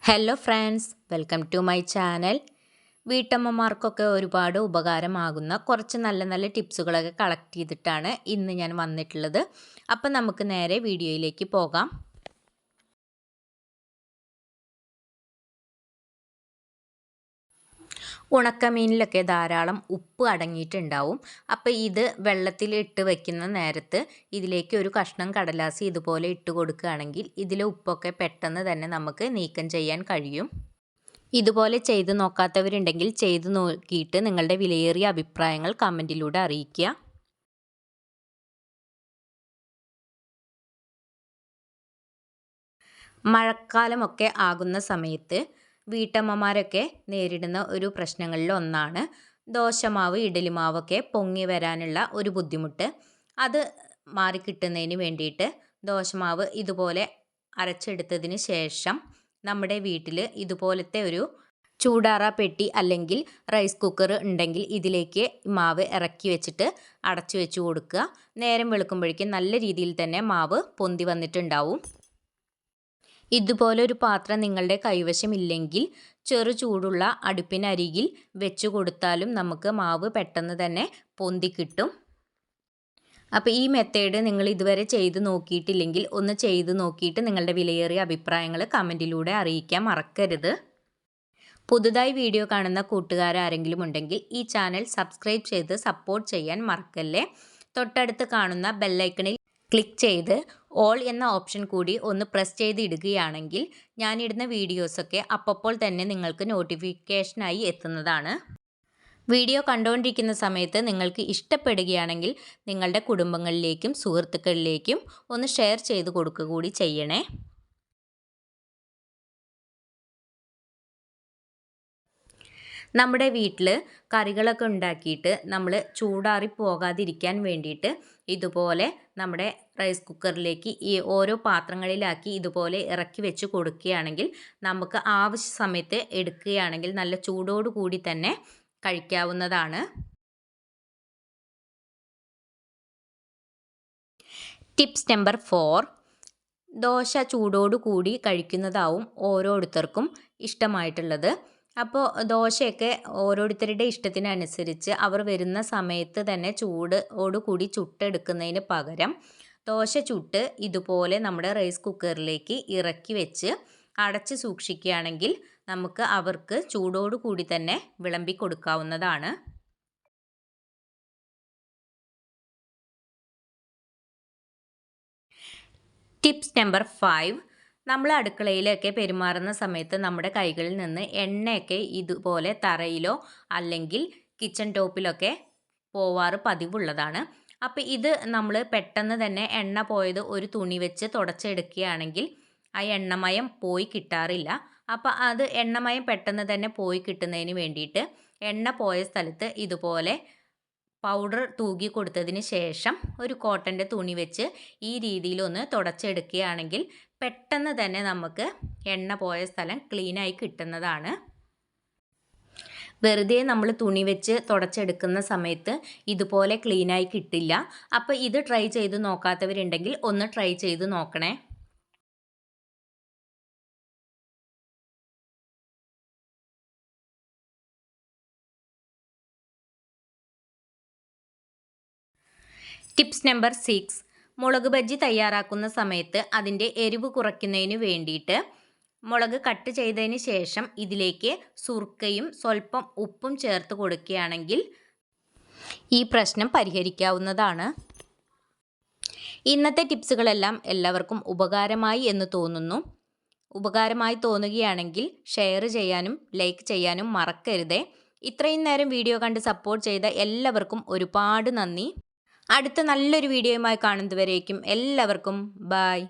Hello friends, welcome to my channel. വീട്ടമ്മമാർക്കൊക്കെ ഒരുപാട് ഉപകാരമാകുന്ന കുറച്ച് നല്ല നല്ല ടിപ്സുകളൊക്കെ കളക്ട് ചെയ്തിട്ടാണ് ഇന്ന് ഞാൻ വന്നിട്ടുള്ളത്. അപ്പം നമുക്ക് നേരെ വീഡിയോയിലേക്ക് പോകാം. ഉണക്കമീനിലൊക്കെ ധാരാളം ഉപ്പ് അടങ്ങിയിട്ടുണ്ടാവും. അപ്പോൾ ഇത് വെള്ളത്തിൽ ഇട്ട് വയ്ക്കുന്ന നേരത്ത് ഇതിലേക്ക് ഒരു കഷ്ണം കടലാസ് ഇതുപോലെ ഇട്ട് കൊടുക്കുകയാണെങ്കിൽ ഇതിലെ ഉപ്പൊക്കെ പെട്ടെന്ന് തന്നെ നമുക്ക് നീക്കം ചെയ്യാൻ കഴിയും. ഇതുപോലെ ചെയ്ത് നോക്കാത്തവരുണ്ടെങ്കിൽ ചെയ്ത് നോക്കിയിട്ട് നിങ്ങളുടെ വിലയേറിയ അഭിപ്രായങ്ങൾ കമൻറ്റിലൂടെ അറിയിക്കുക. മഴക്കാലമൊക്കെ ആകുന്ന സമയത്ത് വീട്ടമ്മമാരൊക്കെ നേരിടുന്ന ഒരു പ്രശ്നങ്ങളിൽ ഒന്നാണ് ദോശമാവ്, ഇഡലിമാവൊക്കെ പൊങ്ങി വരാനുള്ള ഒരു ബുദ്ധിമുട്ട്. അത് മാറിക്കിട്ടുന്നതിന് വേണ്ടിയിട്ട് ദോശമാവ് ഇതുപോലെ അരച്ചെടുത്തതിന് ശേഷം നമ്മുടെ വീട്ടിൽ ഇതുപോലത്തെ ഒരു ചൂടാറാ പെട്ടി അല്ലെങ്കിൽ റൈസ് കുക്കർ ഉണ്ടെങ്കിൽ ഇതിലേക്ക് മാവ് ഇറക്കി വെച്ചിട്ട് അടച്ചു വെച്ച് കൊടുക്കുക. നേരം വെളുക്കുമ്പോഴേക്കും നല്ല രീതിയിൽ തന്നെ മാവ് പൊന്തി വന്നിട്ടുണ്ടാവും. ഇതുപോലൊരു പാത്രം നിങ്ങളുടെ കൈവശമില്ലെങ്കിൽ ചെറു ചൂടുള്ള അടുപ്പിനരികിൽ വെച്ച് കൊടുത്താലും നമുക്ക് മാവ് പെട്ടെന്ന് തന്നെ പൊന്തി കിട്ടും. അപ്പോൾ ഈ മെത്തേഡ് നിങ്ങൾ ഇതുവരെ ചെയ്ത് നോക്കിയിട്ടില്ലെങ്കിൽ ഒന്ന് ചെയ്ത് നോക്കിയിട്ട് നിങ്ങളുടെ വിലയേറിയ അഭിപ്രായങ്ങൾ കമൻറ്റിലൂടെ അറിയിക്കാൻ മറക്കരുത്. പുതുതായി വീഡിയോ കാണുന്ന കൂട്ടുകാരാരെങ്കിലും ഉണ്ടെങ്കിൽ ഈ ചാനൽ സബ്സ്ക്രൈബ് ചെയ്ത് സപ്പോർട്ട് ചെയ്യാൻ മറക്കല്ലേ. തൊട്ടടുത്ത് കാണുന്ന ബെല്ലൈക്കണിൽ ക്ലിക്ക് ചെയ്ത് ഓൾ എന്ന ഓപ്ഷൻ കൂടി ഒന്ന് പ്രസ് ചെയ്ത് ഇടുകയാണെങ്കിൽ ഞാനിടുന്ന വീഡിയോസൊക്കെ അപ്പോൾ തന്നെ നിങ്ങൾക്ക് നോട്ടിഫിക്കേഷനായി എത്തുന്നതാണ്. വീഡിയോ കണ്ടുകൊണ്ടിരിക്കുന്ന സമയത്ത് നിങ്ങൾക്ക് ഇഷ്ടപ്പെടുകയാണെങ്കിൽ നിങ്ങളുടെ കുടുംബങ്ങളിലേക്കും സുഹൃത്തുക്കളിലേക്കും ഒന്ന് ഷെയർ ചെയ്ത് കൊടുക്കുക കൂടി ചെയ്യണേ. നമ്മുടെ വീട്ടിൽ കറികളൊക്കെ ഉണ്ടാക്കിയിട്ട് നമ്മൾ ചൂടാറി പോകാതിരിക്കാൻ വേണ്ടിയിട്ട് ഇതുപോലെ നമ്മുടെ റൈസ് കുക്കറിലേക്ക് ഈ ഓരോ പാത്രങ്ങളിലാക്കി ഇതുപോലെ ഇറക്കി വെച്ച് കൊടുക്കുകയാണെങ്കിൽ നമുക്ക് ആവശ്യ സമയത്ത് എടുക്കുകയാണെങ്കിൽ നല്ല ചൂടോടു കൂടി തന്നെ കഴിക്കാവുന്നതാണ്. ടിപ്സ് നമ്പർ 4, ദോശ ചൂടോടു കൂടി കഴിക്കുന്നതാവും ഓരോരുത്തർക്കും ഇഷ്ടമായിട്ടുള്ളത്. അപ്പോൾ ദോശയൊക്കെ ഓരോരുത്തരുടെ ഇഷ്ടത്തിനനുസരിച്ച് അവർ വരുന്ന സമയത്ത് തന്നെ ചൂടോടുകൂടി ചുട്ടെടുക്കുന്നതിന് പകരം ദോശ ചുട്ട് ഇതുപോലെ നമ്മുടെ റൈസ് കുക്കറിലേക്ക് ഇറക്കി വെച്ച് അടച്ച് സൂക്ഷിക്കുകയാണെങ്കിൽ നമുക്ക് അവർക്ക് ചൂടോടുകൂടി തന്നെ വിളമ്പി കൊടുക്കാവുന്നതാണ്. ടിപ്സ് നമ്പർ 5, നമ്മൾ അടുക്കളയിലൊക്കെ പെരുമാറുന്ന സമയത്ത് നമ്മുടെ കൈകളിൽ നിന്ന് എണ്ണയൊക്കെ ഇതുപോലെ തറയിലോ അല്ലെങ്കിൽ കിച്ചൺ ടോപ്പിലൊക്കെ പോവാറ് പതിവുള്ളതാണ്. അപ്പോൾ ഇത് നമ്മൾ പെട്ടെന്ന് തന്നെ എണ്ണ പോയത് ഒരു തുണി വെച്ച് തുടച്ചെടുക്കുകയാണെങ്കിൽ ആ എണ്ണമയം പോയി കിട്ടാറില്ല. അപ്പോൾ അത് എണ്ണമയം പെട്ടെന്ന് തന്നെ പോയി കിട്ടുന്നതിന് വേണ്ടിയിട്ട് എണ്ണ പോയ സ്ഥലത്ത് ഇതുപോലെ പൗഡർ തൂകി കൊടുത്തതിന് ശേഷം ഒരു കോട്ടൻ്റെ തുണി വെച്ച് ഈ രീതിയിലൊന്ന് തുടച്ചെടുക്കുകയാണെങ്കിൽ പെട്ടെന്ന് തന്നെ നമുക്ക് എണ്ണ പോയ സ്ഥലം ക്ലീനായി കിട്ടുന്നതാണ്. വെറുതെ നമ്മൾ തുണി വെച്ച് തുടച്ചെടുക്കുന്ന സമയത്ത് ഇതുപോലെ ക്ലീനായി കിട്ടില്ല. അപ്പോൾ ഇത് ട്രൈ ചെയ്ത് നോക്കാത്തവരുണ്ടെങ്കിൽ ഒന്ന് ട്രൈ ചെയ്ത് നോക്കണേ. ടിപ്സ് നമ്പർ 6, മുളക് ബജ്ജി തയ്യാറാക്കുന്ന സമയത്ത് അതിൻ്റെ എരിവ് കുറയ്ക്കുന്നതിന് വേണ്ടിയിട്ട് മുളക് കട്ട് ചെയ്തതിന് ശേഷം ഇതിലേക്ക് സുർക്കയും സ്വല്പം ഉപ്പും ചേർത്ത് കൊടുക്കുകയാണെങ്കിൽ ഈ പ്രശ്നം പരിഹരിക്കാവുന്നതാണ്. ഇന്നത്തെ ടിപ്സുകളെല്ലാം എല്ലാവർക്കും ഉപകാരമായി എന്ന് തോന്നുന്നു. ഉപകാരമായി തോന്നുകയാണെങ്കിൽ ഷെയർ ചെയ്യാനും ലൈക്ക് ചെയ്യാനും മറക്കരുതേ. ഇത്രയും നേരം വീഡിയോ കണ്ട് സപ്പോർട്ട് ചെയ്ത എല്ലാവർക്കും ഒരുപാട് നന്ദി. അടുത്ത നല്ലൊരു വീഡിയോയുമായി കാണുന്നതുവരേക്കും എല്ലാവർക്കും ബൈ.